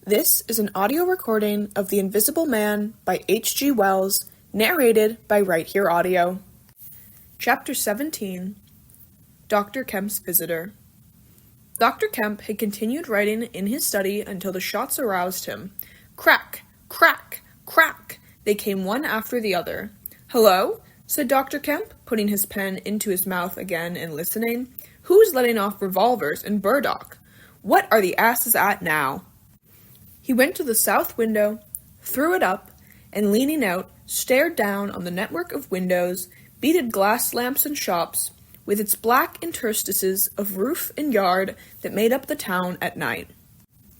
This is an audio recording of The Invisible Man by H.G. Wells, narrated by Right Here Audio. Chapter 17, Dr. Kemp's Visitor. Dr. Kemp had continued writing in his study until the shots aroused him. Crack, crack, crack, they came one after the other. "Hello?" said Dr. Kemp, putting his pen into his mouth again and listening. "Who's letting off revolvers in Burdock? What are the asses at now?" He went to the south window, threw it up, and leaning out, stared down on the network of windows, beaded glass lamps and shops, with its black interstices of roof and yard that made up the town at night.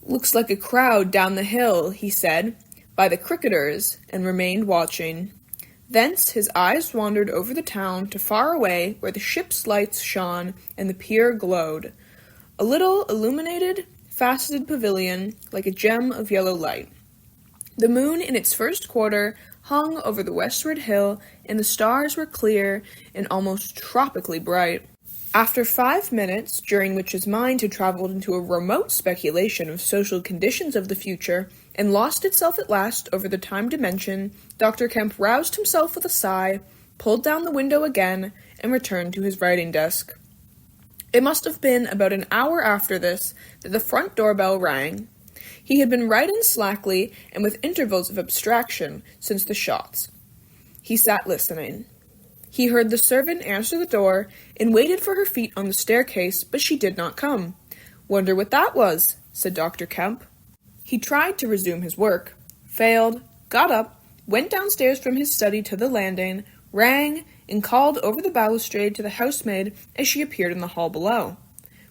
"Looks like a crowd down the hill," he said, "by the cricketers," and remained watching. Thence his eyes wandered over the town to far away where the ship's lights shone and the pier glowed. A little illuminated, faceted pavilion, like a gem of yellow light. The moon in its first quarter hung over the westward hill, and the stars were clear and almost tropically bright. After 5 minutes, during which his mind had traveled into a remote speculation of social conditions of the future, and lost itself at last over the time dimension, Dr. Kemp roused himself with a sigh, pulled down the window again, and returned to his writing desk. It must have been about an hour after this that the front doorbell rang. He had been writing slackly and with intervals of abstraction since the shots. He sat listening. He heard the servant answer the door and waited for her feet on the staircase, but she did not come. "Wonder what that was," said Dr. Kemp. He tried to resume his work, failed, got up, went downstairs from his study to the landing, rang, and called over the balustrade to the housemaid as she appeared in the hall below.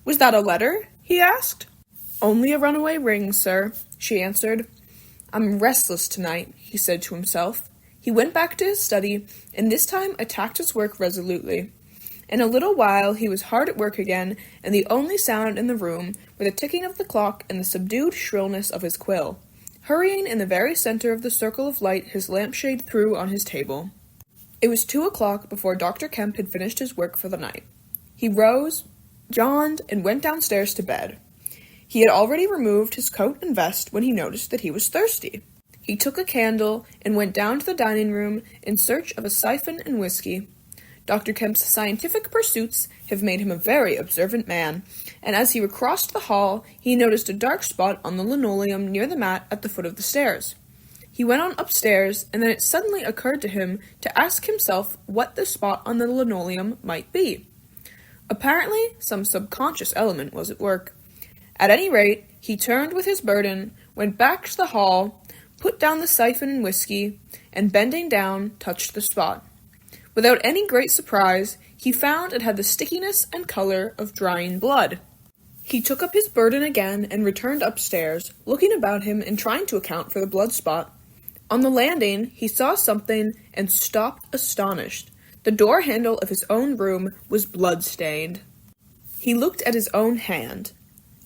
"Was that a letter?" he asked. "Only a runaway ring, sir," she answered. "I'm restless tonight," he said to himself. He went back to his study, and this time attacked his work resolutely. In a little while he was hard at work again, and the only sound in the room were the ticking of the clock and the subdued shrillness of his quill, hurrying in the very center of the circle of light his lampshade threw on his table. It was 2:00 before Dr. Kemp had finished his work for the night. He rose, yawned, and went downstairs to bed. He had already removed his coat and vest when he noticed that he was thirsty. He took a candle and went down to the dining room in search of a siphon and whiskey. Dr. Kemp's scientific pursuits have made him a very observant man, and as he recrossed the hall, he noticed a dark spot on the linoleum near the mat at the foot of the stairs. He went on upstairs, and then it suddenly occurred to him to ask himself what the spot on the linoleum might be. Apparently, some subconscious element was at work. At any rate, he turned with his burden, went back to the hall, put down the siphon and whiskey, and bending down, touched the spot. Without any great surprise, he found it had the stickiness and color of drying blood. He took up his burden again and returned upstairs, looking about him and trying to account for the blood spot. On the landing, he saw something and stopped astonished. The door handle of his own room was blood-stained. He looked at his own hand.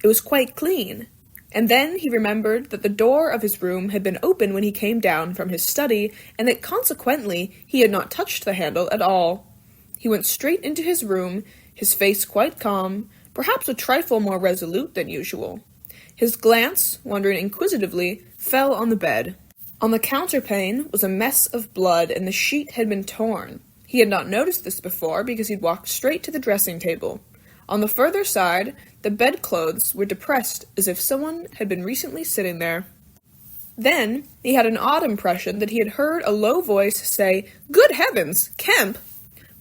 It was quite clean, and then he remembered that the door of his room had been open when he came down from his study, and that consequently he had not touched the handle at all. He went straight into his room, his face quite calm, perhaps a trifle more resolute than usual. His glance, wandering inquisitively, fell on the bed. On the counterpane was a mess of blood, and the sheet had been torn. He had not noticed this before because he'd walked straight to the dressing table. On the further side, the bedclothes were depressed as if someone had been recently sitting there. Then he had an odd impression that he had heard a low voice say, "Good heavens, Kemp!"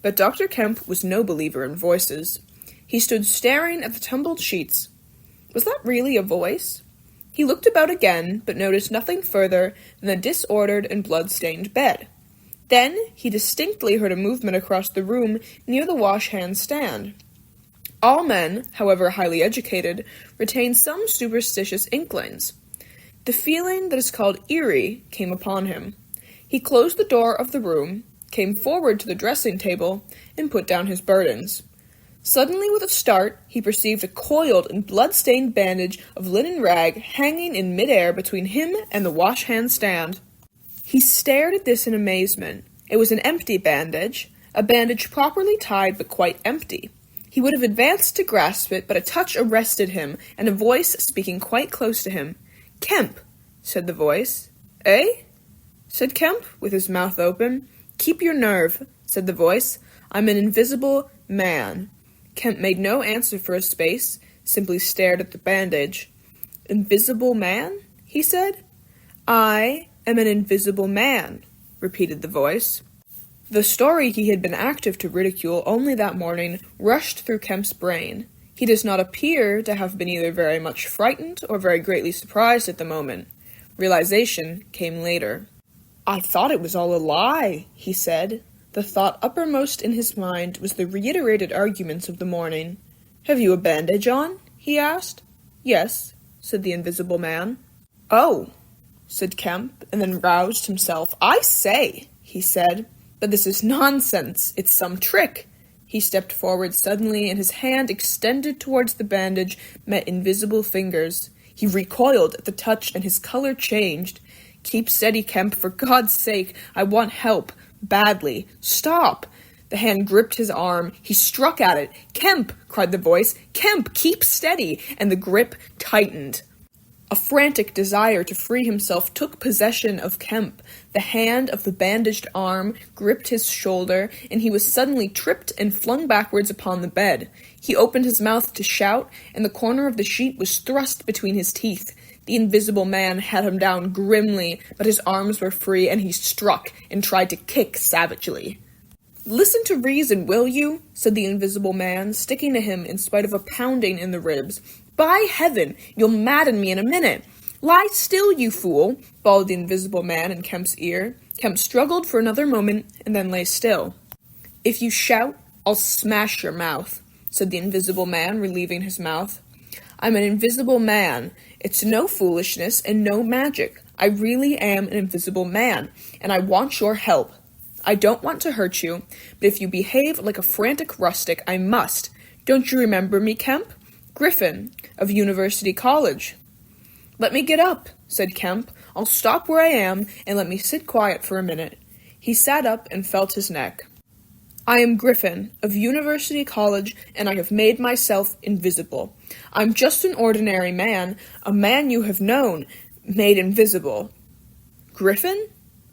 But Dr. Kemp was no believer in voices. He stood staring at the tumbled sheets. Was that really a voice? He looked about again, but noticed nothing further than the disordered and blood-stained bed. Then he distinctly heard a movement across the room near the wash-hand stand. All men, however highly educated, retain some superstitious inklings. The feeling that is called eerie came upon him. He closed the door of the room, came forward to the dressing table, and put down his burdens. Suddenly, with a start, he perceived a coiled and blood-stained bandage of linen rag hanging in mid-air between him and the wash-hand stand. He stared at this in amazement, It was an empty bandage, a bandage properly tied but quite empty. He would have advanced to grasp it, but a touch arrested him, and a voice speaking quite close to him. "Kemp," said the voice. "Eh?" said Kemp, with his mouth open. "Keep your nerve," said the voice. "I'm an invisible man." Kemp made no answer for a space, simply stared at the bandage. "Invisible man?" he said. "I am an invisible man," repeated the voice. The story he had been active to ridicule only that morning rushed through Kemp's brain. He does not appear to have been either very much frightened or very greatly surprised at the moment. Realization came later. "I thought it was all a lie," he said. The thought uppermost in his mind was the reiterated arguments of the morning. "Have you a bandage on?" he asked. "Yes," said the invisible man. "Oh," said Kemp, and then roused himself. "I say," he said, "but this is nonsense. It's some trick." He stepped forward suddenly, and his hand extended towards the bandage met invisible fingers. He recoiled at the touch, and his color changed. "Keep steady, Kemp, for God's sake. I want help. Badly. Stop!" The hand gripped his arm. He struck at it. "Kemp!" cried the voice. "Kemp, keep steady!" And the grip tightened. A frantic desire to free himself took possession of Kemp. The hand of the bandaged arm gripped his shoulder, and he was suddenly tripped and flung backwards upon the bed. He opened his mouth to shout, and the corner of the sheet was thrust between his teeth. The invisible man had him down grimly, but his arms were free, and he struck and tried to kick savagely. "Listen to reason, will you?" said the invisible man, sticking to him in spite of a pounding in the ribs. "By heaven, you'll madden me in a minute." "Lie still, you fool," bawled the invisible man in Kemp's ear. Kemp struggled for another moment, and then lay still. "If you shout, I'll smash your mouth," said the invisible man, relieving his mouth. "I'm an invisible man. It's no foolishness and no magic. I really am an invisible man, and I want your help. I don't want to hurt you, but if you behave like a frantic rustic, I must. Don't you remember me, Kemp? Griffin, of University College." "Let me get up," said Kemp. "I'll stop where I am, and let me sit quiet for a minute." He sat up and felt his neck. "I am Griffin, of University College, and I have made myself invisible. I'm just an ordinary man, a man you have known, made invisible." "Griffin?"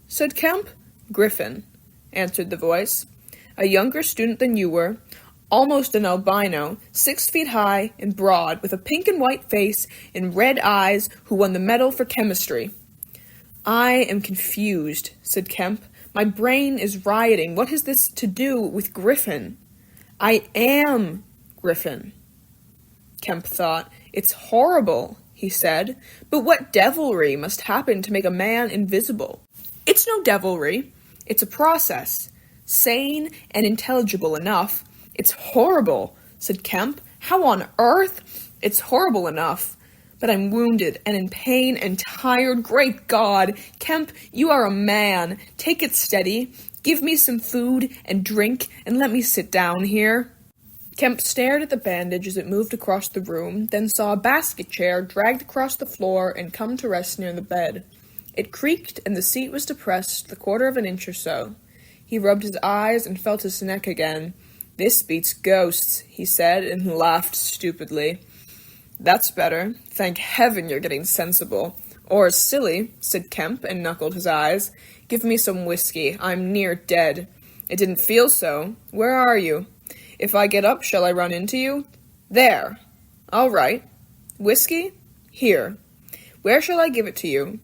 said Kemp. "Griffin," answered the voice. "A younger student than you were, almost an albino, 6 feet high and broad, with a pink and white face and red eyes, who won the medal for chemistry." "I am confused," said Kemp. "My brain is rioting. What has this to do with Griffin?" "I am Griffin," Kemp thought. "It's horrible," he said. "But what devilry must happen to make a man invisible?" "It's no devilry. It's a process, sane and intelligible enough." "It's horrible," said Kemp. "How on earth?" "It's horrible enough. But I'm wounded and in pain and tired. Great God! Kemp, you are a man. Take it steady. Give me some food and drink and let me sit down here." Kemp stared at the bandage as it moved across the room, then saw a basket chair dragged across the floor and come to rest near the bed. It creaked, and the seat was depressed the 1/4 of an inch or so. He rubbed his eyes and felt his neck again. "This beats ghosts," he said, and laughed stupidly. "That's better. Thank heaven you're getting sensible." "Or silly," said Kemp, and knuckled his eyes. "Give me some whiskey. I'm near dead." "It didn't feel so. Where are you?" "If I get up, shall I run into you?" "There." "All right. Whiskey? Here. Where shall I give it to you?"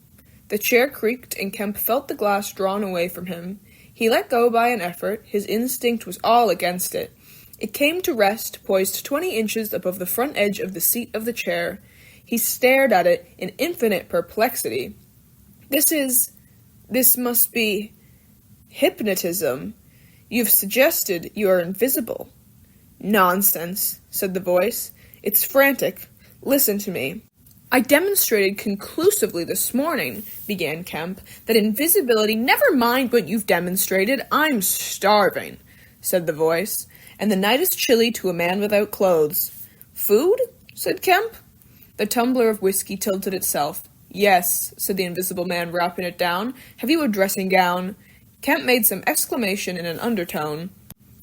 The chair creaked, and Kemp felt the glass drawn away from him. He let go by an effort. His instinct was all against it. It came to rest, poised 20 inches above the front edge of the seat of the chair. He stared at it in infinite perplexity. This must be hypnotism. You've suggested you are invisible." "Nonsense," said the voice. "It's frantic. Listen to me." "I demonstrated conclusively this morning," began Kemp, "that invisibility—" "Never mind what you've demonstrated. I'm starving," said the voice, "and the night is chilly to a man without clothes." "Food?" said Kemp. The tumbler of whiskey tilted itself. "Yes," said the invisible man, wrapping it down. "Have you a dressing gown?" Kemp made some exclamation in an undertone.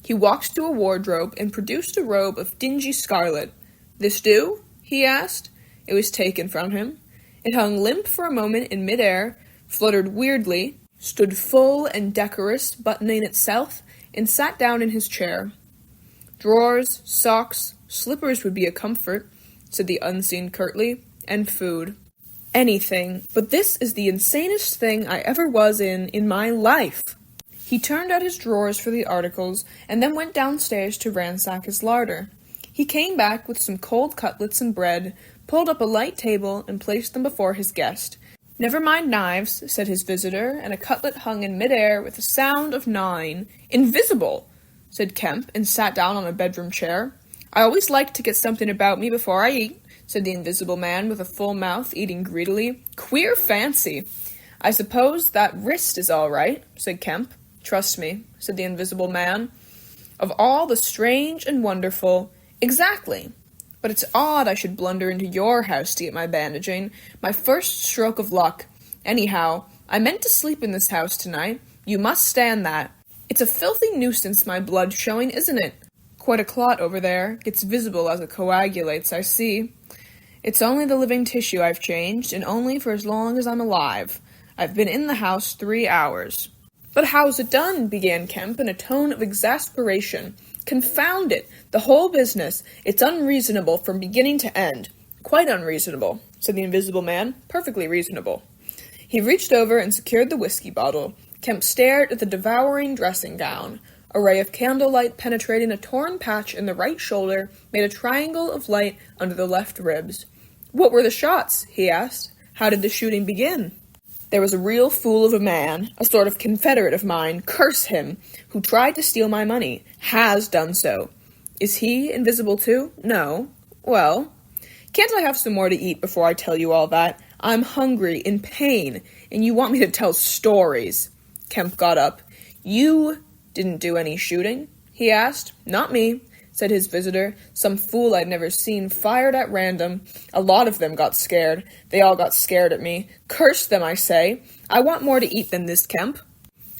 He walked to a wardrobe and produced a robe of dingy scarlet. "This do?" he asked. It was taken from him. It hung limp for a moment in mid-air, fluttered weirdly, stood full and decorous, buttoning itself, and sat down in his chair. "Drawers, socks, slippers would be a comfort," said the unseen curtly, "and food. Anything, but this is the insanest thing I ever was in my life." He turned out his drawers for the articles, and then went downstairs to ransack his larder. He came back with some cold cutlets and bread, pulled up a light table, and placed them before his guest. "Never mind knives," said his visitor, and a cutlet hung in mid-air with a sound of gnawing. "Invisible," said Kemp, and sat down on a bedroom chair. "I always like to get something about me before I eat," said the Invisible Man with a full mouth, eating greedily. "Queer fancy." "I suppose that wrist is all right," said Kemp. "Trust me," said the Invisible Man. "Of all the strange and wonderful—" "Exactly. But it's odd I should blunder into your house to get my bandaging. My first stroke of luck. Anyhow, I meant to sleep in this house tonight. You must stand that. It's a filthy nuisance, my blood showing, isn't it? Quite a clot over there. Gets visible as it coagulates, I see. It's only the living tissue I've changed, and only for as long as I'm alive. I've been in the house 3 hours. "But how's it done?" began Kemp in a tone of exasperation. "Confound it! The whole business! It's unreasonable from beginning to end." "Quite unreasonable," said the Invisible Man. "Perfectly reasonable." He reached over and secured the whiskey bottle. Kemp stared at the devouring dressing-gown. A ray of candlelight penetrating a torn patch in the right shoulder made a triangle of light under the left ribs. "What were the shots?" he asked. "How did the shooting begin?" "There was a real fool of a man, a sort of confederate of mine, curse him, who tried to steal my money, has done so." "Is he invisible too?" "No." "Well, can't I have some more to eat before I tell you all that? I'm hungry, in pain, and you want me to tell stories." Kemp got up. "You didn't do any shooting?" he asked. "Not me," said his visitor. "Some fool I'd never seen fired at random. A lot of them got scared. They all got scared at me. Curse them, I say. I want more to eat than this, Kemp."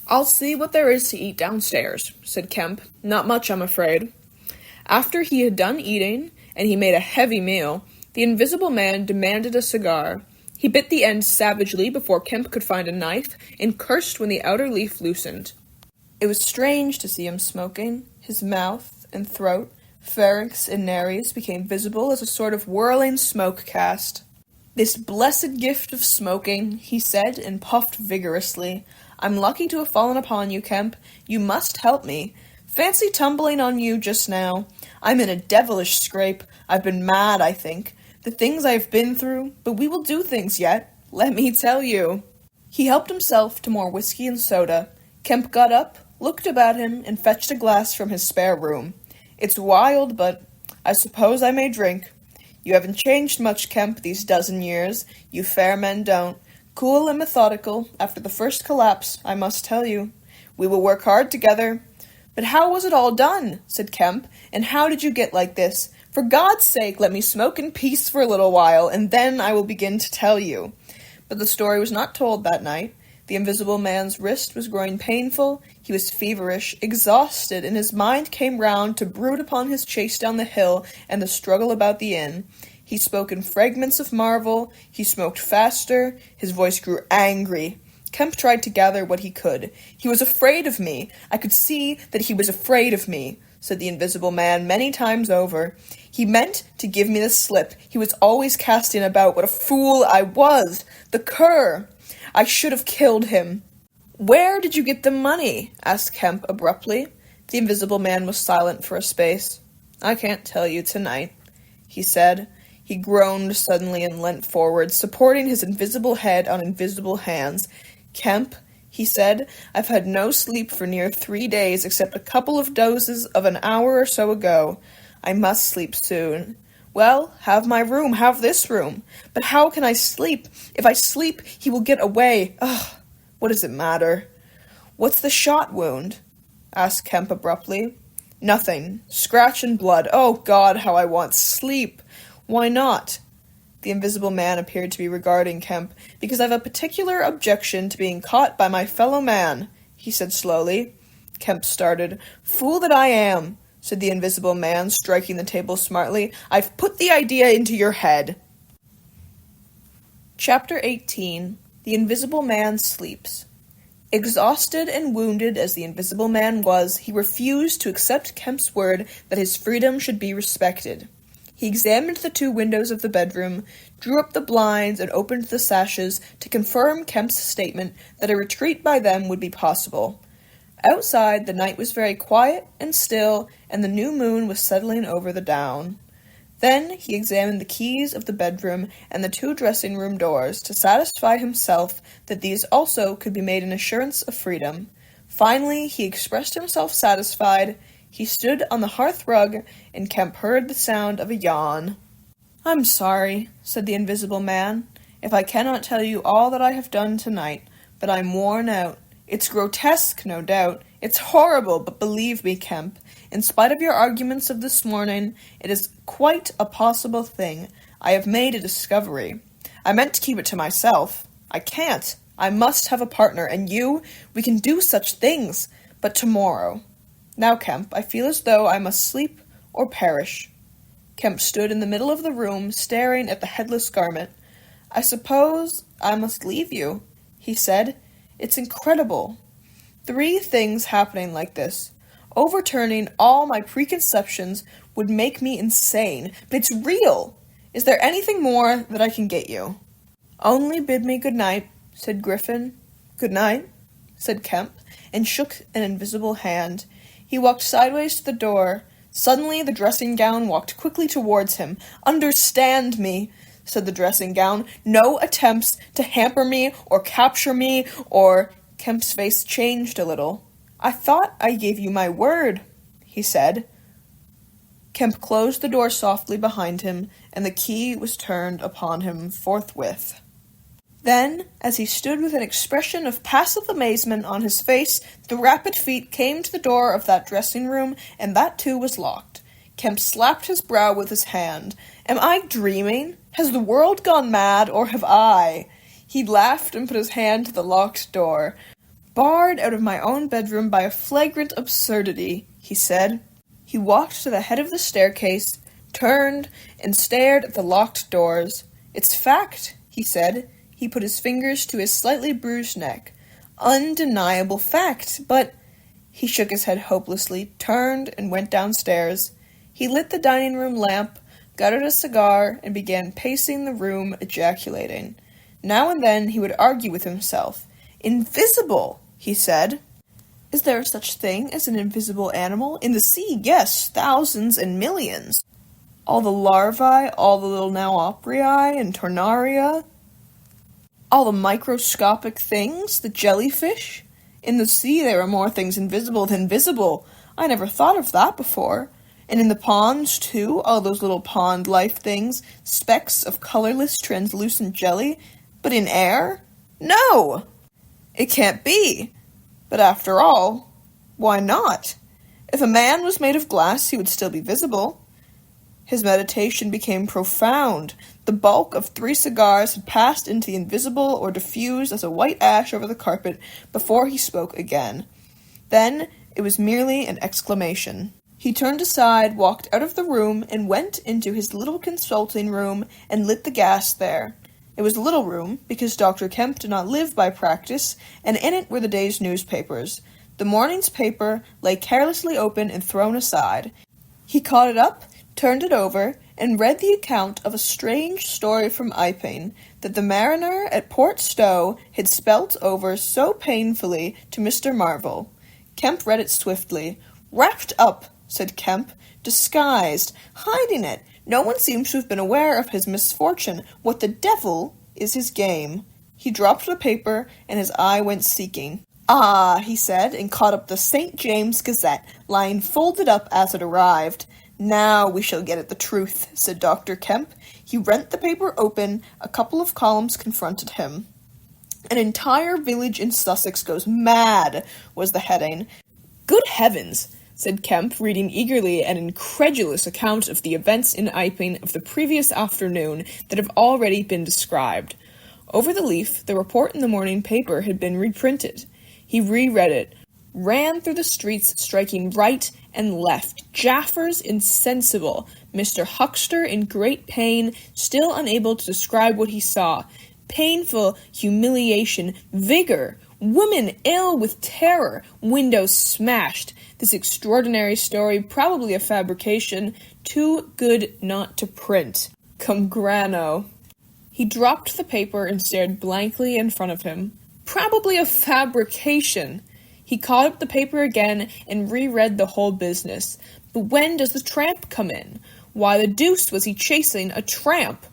"I'll see what there is to eat downstairs," said Kemp. "Not much, I'm afraid." After he had done eating, and he made a heavy meal, the Invisible Man demanded a cigar. He bit the end savagely before Kemp could find a knife, and cursed when the outer leaf loosened. It was strange to see him smoking. His mouth and throat, pharynx and nares became visible as a sort of whirling smoke cast. "This blessed gift of smoking," he said, and puffed vigorously. "I'm lucky to have fallen upon you, Kemp. You must help me. Fancy tumbling on you just now. I'm in a devilish scrape. I've been mad, I think. The things I've been through, but we will do things yet. Let me tell you." He helped himself to more whiskey and soda. Kemp got up, looked about him, and fetched a glass from his spare room. "It's wild, but I suppose I may drink. You haven't changed much, Kemp, these dozen years. You fair men don't. Cool and methodical, after the first collapse, I must tell you. We will work hard together." "But how was it all done?" said Kemp. "And how did you get like this? For God's sake, let me smoke in peace for a little while, and then I will begin to tell you." But the story was not told that night. The Invisible Man's wrist was growing painful, he was feverish, exhausted, and his mind came round to brood upon his chase down the hill and the struggle about the inn. He spoke in fragments of marvel, he smoked faster, his voice grew angry. Kemp tried to gather what he could. "He was afraid of me. I could see that he was afraid of me," said the Invisible Man many times over. "He meant to give me the slip. He was always casting about what a fool I was. The cur! I should have killed him." "Where did you get the money?" asked Kemp abruptly. The Invisible Man was silent for a space. "I can't tell you tonight," he said. He groaned suddenly and leant forward, supporting his invisible head on invisible hands. "Kemp," he said, "I've had no sleep for near 3 days except a couple of dozes of an hour or so ago. I must sleep soon." "Well, have my room, have this room." "But how can I sleep? If I sleep, he will get away. Ugh, what does it matter?" "What's the shot wound?" asked Kemp abruptly. "Nothing. Scratch and blood. Oh, God, how I want sleep." "Why not?" The Invisible Man appeared to be regarding Kemp. "Because I've a particular objection to being caught by my fellow man," he said slowly. Kemp started. "Fool that I am," said the Invisible Man, striking the table smartly. "I've put the idea into your head." Chapter 18. The Invisible Man Sleeps. Exhausted and wounded as the Invisible Man was, he refused to accept Kemp's word that his freedom should be respected. He examined the 2 windows of the bedroom, drew up the blinds, and opened the sashes to confirm Kemp's statement that a retreat by them would be possible. Outside, the night was very quiet and still, and the new moon was settling over the down. Then he examined the keys of the bedroom and the 2 dressing-room doors to satisfy himself that these also could be made an assurance of freedom. Finally, he expressed himself satisfied. He stood on the hearth-rug, and Kemp heard the sound of a yawn. "I'm sorry," said the Invisible Man, "if I cannot tell you all that I have done tonight, but I'm worn out. It's grotesque, no doubt. It's horrible, but believe me, Kemp, in spite of your arguments of this morning, it is quite a possible thing. I have made a discovery. I meant to keep it to myself. I can't. I must have a partner, and we can do such things, but tomorrow. Now, Kemp, I feel as though I must sleep or perish." Kemp stood in the middle of the room, staring at the headless garment. "I suppose I must leave you," he said. "It's incredible. 3 things happening like this. Overturning all my preconceptions would make me insane, but it's real. Is there anything more that I can get you?" "Only bid me good night," said Griffin. "Good night," said Kemp, and shook an invisible hand. He walked sideways to the door. Suddenly the dressing-gown walked quickly towards him. "Understand me," said the dressing-gown. "No attempts to hamper me or capture me or—" Kemp's face changed a little. "I thought I gave you my word," he said. Kemp closed the door softly behind him, and the key was turned upon him forthwith. Then, as he stood with an expression of passive amazement on his face, the rapid feet came to the door of that dressing-room, and that too was locked. Kemp slapped his brow with his hand. "Am I dreaming? Has the world gone mad, or have I?" He laughed and put his hand to the locked door. "Barred out of my own bedroom by a flagrant absurdity," he said. He walked to the head of the staircase, turned, and stared at the locked doors. "It's fact," he said. He put his fingers to his slightly bruised neck. "Undeniable fact, but—" He shook his head hopelessly, turned, and went downstairs. He lit the dining-room lamp, got out a cigar, and began pacing the room, ejaculating. Now and then he would argue with himself. "Invisible," he said. "Is there such thing as an invisible animal? In the sea, yes, thousands and millions. All the larvae, all the little nauoprii and tornaria, all the microscopic things, the jellyfish. In the sea there are more things invisible than visible. I never thought of that before. And in the ponds, too, all those little pond life things, specks of colorless, translucent jelly. But in air? No! It can't be. But after all, why not? If a man was made of glass, he would still be visible." His meditation became profound. The bulk of 3 cigars had passed into the invisible or diffused as a white ash over the carpet before he spoke again. Then it was merely an exclamation. He turned aside, walked out of the room, and went into his little consulting room and lit the gas there. It was a little room, because Dr. Kemp did not live by practice, and in it were the day's newspapers. The morning's paper lay carelessly open and thrown aside. He caught it up, turned it over, and read the account of a strange story from Iping that the mariner at Port Stowe had spelt over so painfully to Mr. Marvel. Kemp read it swiftly. "Wrapped up," said Kemp. "Disguised. Hiding it. No one seems to have been aware of his misfortune. What the devil is his game?" He dropped the paper, and his eye went seeking. "Ah," he said, and caught up the St. James Gazette, lying folded up as it arrived. "Now we shall get at the truth," said Dr. Kemp. He rent the paper open. A couple of columns confronted him. "An entire village in Sussex goes mad," was the heading. "Good heavens," said Kemp, reading eagerly an incredulous account of the events in Iping of the previous afternoon that have already been described. Over the leaf, the report in the morning paper had been reprinted. He reread it. ran through the streets, striking right and left. Jaffers insensible, Mr. Huckster in great pain, still unable to describe what he saw. Painful humiliation, vigor, woman ill with terror, windows smashed. This extraordinary story, probably a fabrication, too good not to print. Cum grano. He dropped the paper and stared blankly in front of him. Probably a fabrication. He caught up the paper again and reread the whole business. But when does the tramp come in? Why the deuce was he chasing a tramp?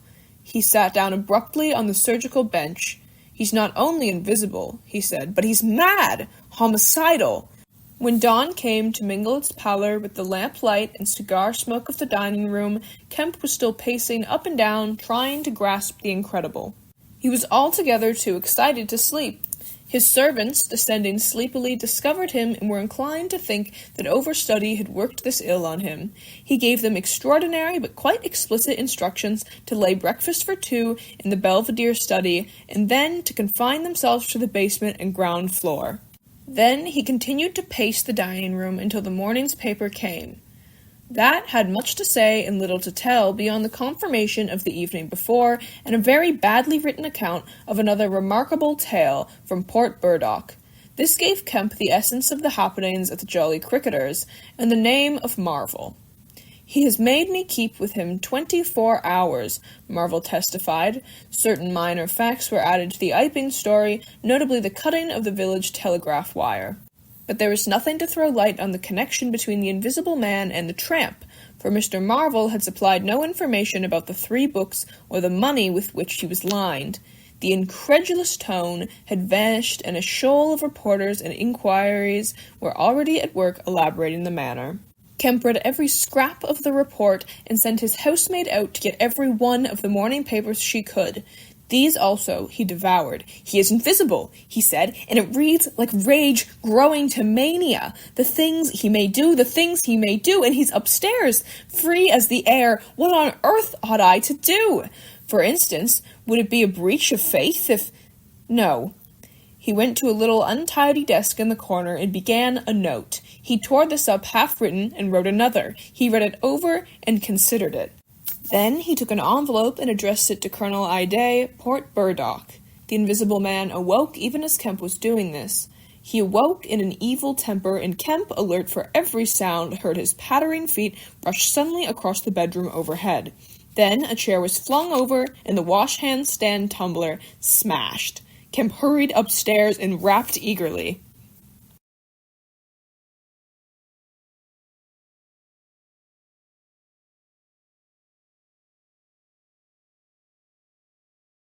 He sat down abruptly on the surgical bench. He's not only invisible, he said, but he's mad, homicidal. When dawn came to mingle its pallor with the lamplight and cigar smoke of the dining room, Kemp was still pacing up and down, trying to grasp the incredible. He was altogether too excited to sleep. His servants, descending sleepily, discovered him and were inclined to think that overstudy had worked this ill on him. He gave them extraordinary but quite explicit instructions to lay breakfast for two in the Belvedere study, and then to confine themselves to the basement and ground floor. Then he continued to pace the dining room until the morning's paper came. That had much to say and little to tell beyond the confirmation of the evening before, and a very badly written account of another remarkable tale from Port Burdock. This gave Kemp the essence of the happenings at the Jolly Cricketers, and the name of Marvel. "He has made me keep with him 24 hours, Marvel testified. Certain minor facts were added to the Iping story, notably the cutting of the village telegraph wire. But there was nothing to throw light on the connection between the Invisible Man and the tramp, for Mr. Marvel had supplied no information about the 3 books or the money with which he was lined. The incredulous tone had vanished, and a shoal of reporters and inquiries were already at work elaborating the matter. Kemp read every scrap of the report and sent his housemaid out to get every one of the morning papers she could. These also he devoured. "He is invisible," he said, "and it reads like rage growing to mania. The things he may do, and he's upstairs, free as the air. What on earth ought I to do? For instance, would it be a breach of faith if—" No. He went to a little untidy desk in the corner and began a note. He tore this up half-written and wrote another. He read it over and considered it. Then he took an envelope and addressed it to Colonel Ide, Port Burdock. The Invisible Man awoke even as Kemp was doing this. He awoke in an evil temper, and Kemp, alert for every sound, heard his pattering feet rush suddenly across the bedroom overhead. Then a chair was flung over, and the wash-hand stand tumbler smashed. Kemp hurried upstairs and rapped eagerly.